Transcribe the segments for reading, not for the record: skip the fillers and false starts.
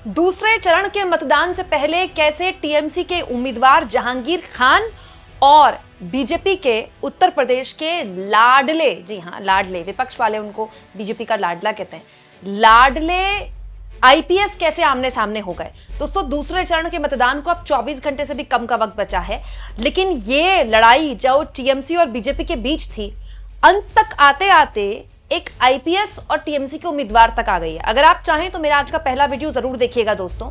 दूसरे चरण के मतदान से पहले कैसे टीएमसी के उम्मीदवार जहांगीर खान और बीजेपी के उत्तर प्रदेश के लाडले, जी हां लाडले, विपक्ष वाले उनको बीजेपी का लाडला कहते हैं, लाडले आईपीएस कैसे आमने सामने हो गए। दोस्तों दूसरे चरण के मतदान को अब 24 घंटे से भी कम का वक्त बचा है, लेकिन ये लड़ाई जो टीएमसी और बीजेपी के बीच थी, अंत तक आते आते एक आईपीएस और टीएमसी के उम्मीदवार तक आ गई है। अगर आप चाहें तो मेरा आज का पहला वीडियो जरूर देखिएगा दोस्तों।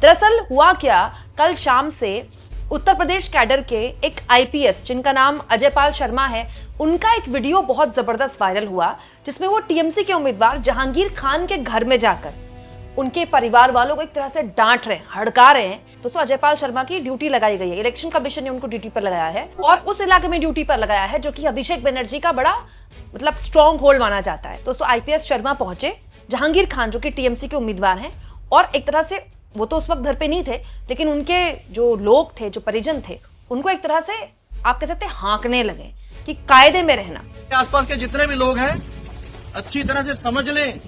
दरअसल हुआ क्या, कल शाम से उत्तर प्रदेश कैडर के एक आईपीएस जिनका नाम अजय पाल शर्मा है, उनका एक वीडियो बहुत जबरदस्त वायरल हुआ, जिसमें वो टीएमसी के उम्मीदवार जहांगीर खान के घर में जाकर उनके परिवार वालों को एक तरह से डांट रहे हैं, हड़का रहे हैं। दोस्तों अजय पाल शर्मा की ड्यूटी लगाई गई है, इलेक्शन कमीशन ने उनको ड्यूटी पर लगाया है और उस इलाके में ड्यूटी पर लगाया है जो कि अभिषेक बनर्जी का बड़ा मतलब स्ट्रॉन्ग होल्ड माना जाता है। दोस्तों आईपीएस शर्मा पहुंचे, जहांगीर खान जो कि टीएमसी के उम्मीदवार हैं, और एक तरह से वो तो उस वक्त घर पे नहीं थे, लेकिन उनके जो लोग थे, जो परिजन थे, उनको एक तरह से आप कह सकते हैं हाँकने लगे कि कायदे में रहना। आसपास के जितने भी लोग हैं अच्छी तरह से समझ लें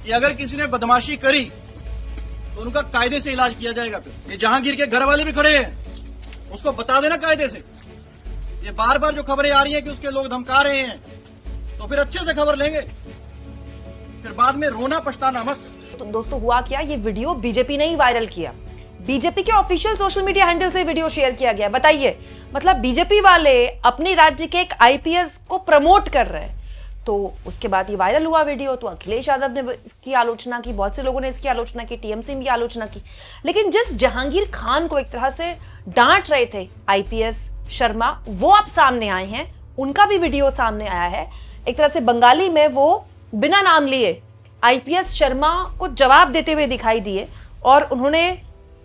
कि अगर किसी ने बदमाशी करी तो उनका कायदे से इलाज किया जाएगा। फिर ये जहांगीर के घर वाले भी खड़े हैं, उसको बता देना कायदे से। ये बार बार जो खबरें आ रही हैं कि उसके लोग धमका रहे हैं, तो फिर अच्छे से खबर लेंगे, फिर बाद में रोना पछताना मत। तो दोस्तों हुआ क्या, ये वीडियो बीजेपी ने ही वायरल किया, बीजेपी के ऑफिशियल सोशल मीडिया हैंडल से वीडियो शेयर किया गया। बताइए, मतलब बीजेपी वाले अपने राज्य के एक आईपीएस को प्रमोट कर रहे हैं। तो उसके बाद ये वायरल हुआ वीडियो, तो अखिलेश यादव ने इसकी आलोचना की, बहुत से लोगों ने इसकी आलोचना की, टीएमसी की आलोचना की, लेकिन जिस जहांगीर खान को एक तरह से डांट रहे थे आईपीएस शर्मा, वो अब सामने आए हैं, उनका भी वीडियो सामने आया है। एक तरह से बंगाली में वो बिना नाम लिए आईपीएस शर्मा को जवाब देते हुए दिखाई दिए और उन्होंने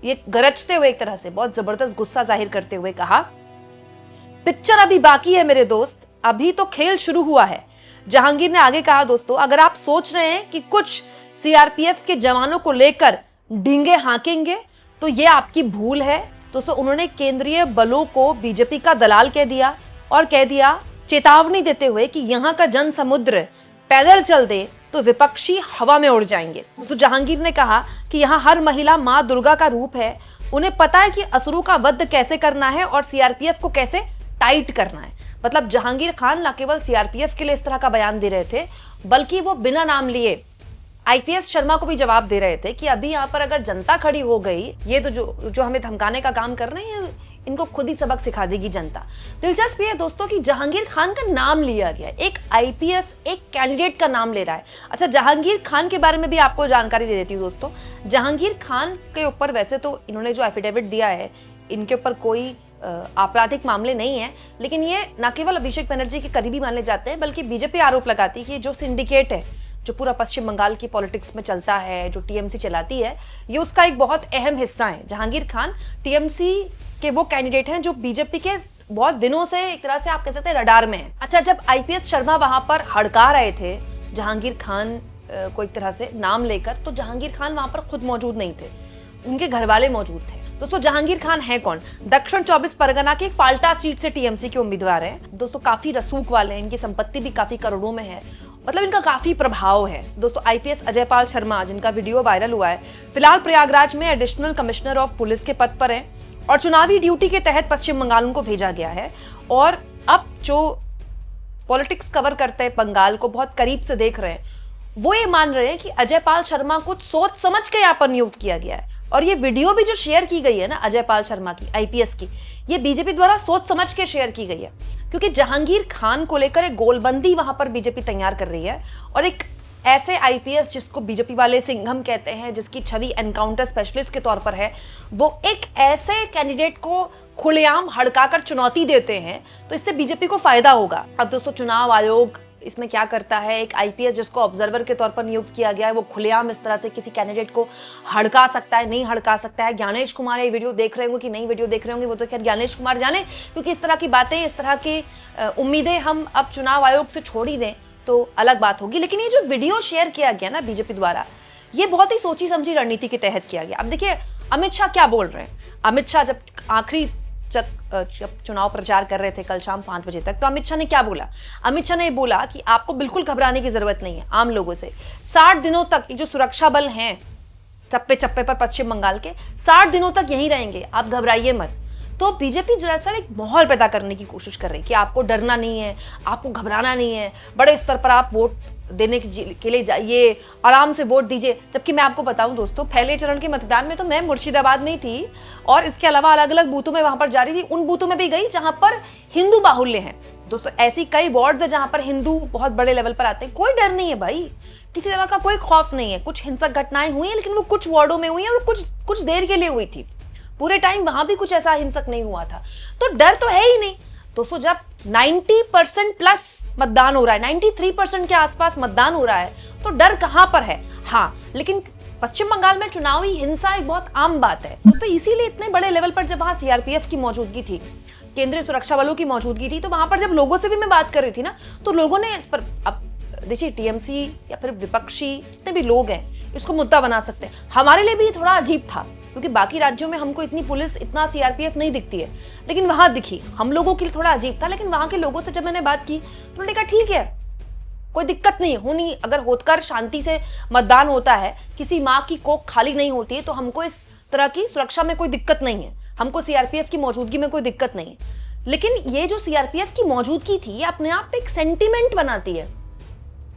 ये गरजते हुए, एक तरह से बहुत जबरदस्त गुस्सा जाहिर करते हुए कहा, पिक्चर अभी बाकी है मेरे दोस्त, अभी तो खेल शुरू हुआ है। जहांगीर ने आगे कहा, दोस्तों अगर आप सोच रहे हैं कि कुछ सीआरपीएफ के जवानों को लेकर डींगे हाँकेंगे तो ये आपकी भूल है। दोस्तों उन्होंने केंद्रीय बलों को बीजेपी का दलाल कह दिया और कह दिया, चेतावनी देते हुए कि यहाँ का जन समुद्र पैदल चल दे तो विपक्षी हवा में उड़ जाएंगे। तो जहांगीर ने कहा कि यहाँ हर महिला माँ दुर्गा का रूप है, उन्हें पता है कि असुरों का वध कैसे करना है और सीआरपीएफ को कैसे टाइट करना है। मतलब जहांगीर खान न केवल सीआरपीएफ के लिए इस तरह का बयान दे रहे थे, बल्कि वो बिना नाम लिए आईपीएस शर्मा को भी जवाब दे रहे थे कि अभी यहाँ पर अगर जनता खड़ी हो गई, ये तो जो हमें धमकाने का काम कर रहे हैं, इनको खुद ही सबक सिखा देगी जनता। दिलचस्प ये है दोस्तों कि जहांगीर खान का नाम लिया गया, एक आईपीएस एक कैंडिडेट का नाम ले रहा है। अच्छा, जहांगीर खान के बारे में भी आपको जानकारी दे देती हूँ दोस्तों। जहांगीर खान के ऊपर वैसे तो इन्होंने जो एफिडेविट दिया है, इनके ऊपर कोई आपराधिक मामले नहीं है, लेकिन ये न केवल अभिषेक बनर्जी के करीबी माने जाते हैं, बल्कि बीजेपी आरोप लगाती है कि जो सिंडिकेट है, जो पूरा पश्चिम बंगाल की पॉलिटिक्स में चलता है, जो टीएमसी चलाती है, ये उसका एक बहुत अहम हिस्सा है। जहांगीर खान टीएमसी के वो कैंडिडेट हैं जो बीजेपी के बहुत दिनों से एक तरह से आप कह सकते हैं रडार में है। अच्छा, जब आईपीएस शर्मा वहां पर हड़का रहे थे जहांगीर खान को एक तरह से नाम लेकर, तो जहांगीर खान वहां पर खुद मौजूद नहीं थे, उनके घर वाले मौजूद थे। दोस्तों जहांगीर खान है कौन? दक्षिण 24 परगना के फाल्टा सीट से टीएमसी के उम्मीदवार हैं। दोस्तों काफी रसूख वाले हैं, इनकी संपत्ति भी काफी करोड़ों में है, मतलब इनका काफी प्रभाव है। दोस्तों आईपीएस अजय पाल शर्मा, जिनका वीडियो वायरल हुआ है, फिलहाल प्रयागराज में एडिशनल कमिश्नर ऑफ पुलिस के पद पर हैं और चुनावी ड्यूटी के तहत पश्चिम बंगाल उनको भेजा गया है। और अब जो पॉलिटिक्स कवर करते हैं, बंगाल को बहुत करीब से देख रहे हैं, वो ये मान रहे हैं कि अजय पाल शर्मा को सोच समझ के यहाँ पर नियुक्त किया गया है। और ये वीडियो भी जो शेयर की गई है ना अजय पाल शर्मा की, आईपीएस की, ये बीजेपी द्वारा सोच समझ के शेयर की गई है, क्योंकि जहांगीर खान को लेकर एक गोलबंदी वहां पर बीजेपी तैयार कर रही है। और एक ऐसे आईपीएस जिसको बीजेपी वाले सिंघम कहते हैं, जिसकी छवि एनकाउंटर स्पेशलिस्ट के तौर पर है, वो एक ऐसे कैंडिडेट को खुलेआम हड़काकर चुनौती देते हैं, तो इससे बीजेपी को फायदा होगा। अब दोस्तों चुनाव आयोग इसमें क्या करता है, एक आईपीएस जिसको ऑब्जर्वर के तौर पर नियुक्त किया गया है, वो खुलेआम इस तरह से किसी कैंडिडेट को हड़का सकता है, नहीं हड़का सकता है। ज्ञानेश कुमार ये वीडियो देख रहे होंगे कि नहीं वीडियो देख रहे होंगे, वो तो खैर ज्ञानेश कुमार जाने, क्योंकि इस तरह की बातें, इस तरह की उम्मीदें हम अब चुनाव आयोग से छोड़ ही दें तो अलग बात होगी। लेकिन ये जो वीडियो शेयर किया गया ना बीजेपी द्वारा, ये बहुत ही सोची समझी रणनीति के तहत किया गया। अब देखिए अमित शाह क्या बोल रहे हैं। अमित शाह जब आखिरी जब चुनाव प्रचार कर रहे थे कल शाम 5 बजे तक, तो अमित शाह ने क्या बोला? अमित शाह ने बोला कि आपको बिल्कुल घबराने की जरूरत नहीं है। आम लोगों से 60 दिनों तक जो सुरक्षा बल हैं चप्पे चप्पे पर पश्चिम बंगाल के 60 दिनों तक यहीं रहेंगे, आप घबराइए मत। तो बीजेपी दरअसल एक माहौल पैदा करने की कोशिश कर रही है कि आपको डरना नहीं है, आपको घबराना नहीं है, बड़े स्तर पर आप वोट देने के लिए जाइए, आराम से वोट दीजिए। जबकि मैं आपको बताऊं दोस्तों, पहले चरण के मतदान में तो मैं मुर्शिदाबाद में ही थी और इसके अलावा अलग अलग बूथों में वहां पर जा रही थी। उन बूथों में भी गई जहां पर हिंदू बाहुल्य हैं दोस्तों। ऐसी कई वार्ड है जहां पर हिंदू बहुत बड़े लेवल पर आते हैं। कोई डर नहीं है भाई, किसी तरह का कोई खौफ नहीं है। कुछ हिंसक घटनाएं हुई हैं, लेकिन वो कुछ वार्डों में हुई हैं और कुछ देर के लिए हुई थी। पूरे टाइम वहां भी कुछ ऐसा हिंसक नहीं हुआ था। तो डर तो है ही नहीं दोस्तों। जब 90% प्लस मतदान हो रहा है, 93% के आसपास मतदान हो रहा है, तो डर कहां पर है? हाँ, लेकिन पश्चिम बंगाल में चुनावी हिंसा एक बहुत आम बात है दोस्तों। इसीलिए इतने बड़े लेवल पर जब वहां सीआरपीएफ की मौजूदगी थी, केंद्रीय सुरक्षा बलों की मौजूदगी थी, तो वहां पर जब लोगों से भी मैं बात कर रही थी ना, तो लोगों ने इस पर, अब देखिए टीएमसी या फिर विपक्षी जितने भी लोग हैं इसको मुद्दा बना सकते हैं। हमारे लिए भी थोड़ा अजीब था क्योंकि बाकी राज्यों में हमको इतनी पुलिस, इतना सीआरपीएफ नहीं दिखती है, लेकिन वहां दिखी। हम लोगों के लिए थोड़ा अजीब था, लेकिन वहां के लोगों से जब मैंने बात की तो उन्होंने कहा ठीक है, कोई दिक्कत नहीं होनी। अगर होकर शांति से मतदान होता है, किसी माँ की कोख खाली नहीं होती है, तो हमको इस तरह की सुरक्षा में कोई दिक्कत नहीं है, हमको सीआरपीएफ की मौजूदगी में कोई दिक्कत नहीं है। लेकिन ये जो सीआरपीएफ की मौजूदगी थी, ये अपने आप एक सेंटिमेंट बनाती है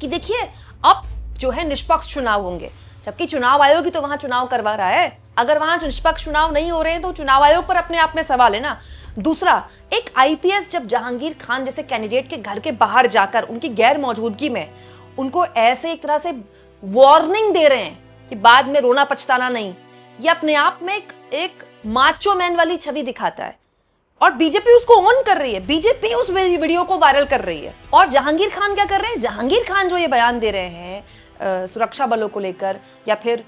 कि देखिए अब जो है निष्पक्ष चुनाव होंगे, जबकि चुनाव आयोग ही तो वहां चुनाव करवा रहा है। अगर वहां निष्पक्ष चुनाव नहीं हो रहे हैं तो चुनाव आयोग पर अपने आप में सवाल है ना। दूसरा, एक आईपीएस जब जहांगीर खान जैसे कैंडिडेट के घर के बाहर जाकर उनकी गैर मौजूदगी में उनको ऐसे एक तरह से वार्निंग दे रहे हैं कि बाद में रोना पछताना नहीं, ये अपने आप में एक माचो मैन वाली छवि दिखाता है। और बीजेपी उसको ऑन कर रही है, बीजेपी उस वीडियो को वायरल कर रही है। और जहांगीर खान क्या कर रहे हैं? जहांगीर खान जो ये बयान दे रहे हैं सुरक्षा बलों को लेकर या फिर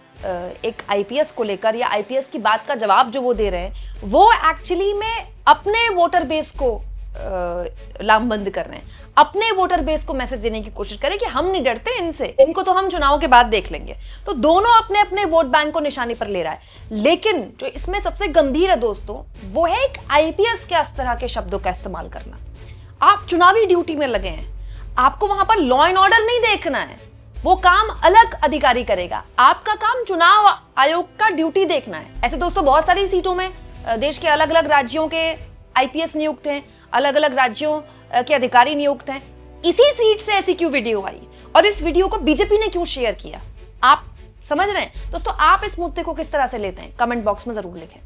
एक आईपीएस को लेकर, या आईपीएस की बात का जवाब जो वो दे रहे हैं, वो एक्चुअली में अपने वोटर बेस को लामबंद कर रहे हैं, अपने वोटर बेस को मैसेज देने की कोशिश करें कि हम नहीं डरते इनसे, इनको तो हम चुनाव के बाद देख लेंगे। तो दोनों अपने अपने वोट बैंक को निशाने पर ले रहा है। लेकिन जो इसमें सबसे गंभीर है दोस्तों, वो है एक आईपीएस के इस तरह के शब्दों का इस्तेमाल करना। आप चुनावी ड्यूटी में लगे हैं, आपको वहां पर लॉ एंड ऑर्डर नहीं देखना है, वो काम अलग अधिकारी करेगा। आपका काम चुनाव आयोग का ड्यूटी देखना है। ऐसे दोस्तों बहुत सारी सीटों में देश के अलग अलग राज्यों के आईपीएस नियुक्त हैं, अलग अलग राज्यों के अधिकारी नियुक्त हैं। इसी सीट से ऐसी क्यों वीडियो आई और इस वीडियो को बीजेपी ने क्यों शेयर किया? आप समझ रहे हैं दोस्तों? आप इस मुद्दे को किस तरह से लेते हैं? कमेंट बॉक्स में जरूर लिखें।